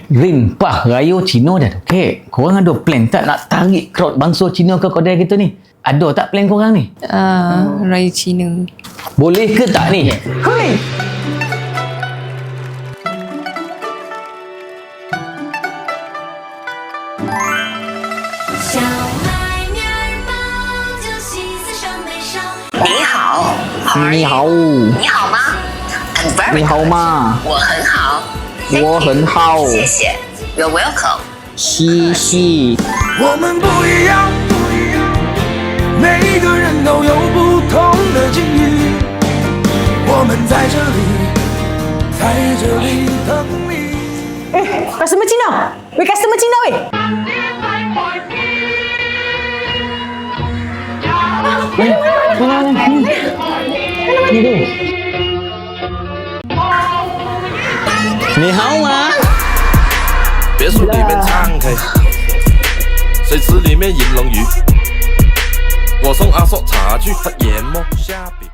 Rimpah raya Cina dah tu. Kek, korang ada plan tak nak tarik crowd bangsa Cina ke kedai kita ni? Ada tak plan korang ni? Raya Cina. Boleh ke tak ni? Hei!你好，你好，你好吗？I'm very 你好吗？ good. 我很好，我很好，谢谢。You're welcome。嘻嘻。我们不一样，每个人都有不同的境遇。我们在这里等你。 Customer Cina. Weh, customer Cina weh. Ni tu. 你好吗？别墅里面唱 K，水池里面饮龙鱼，我送阿硕茶去，他研磨虾饼。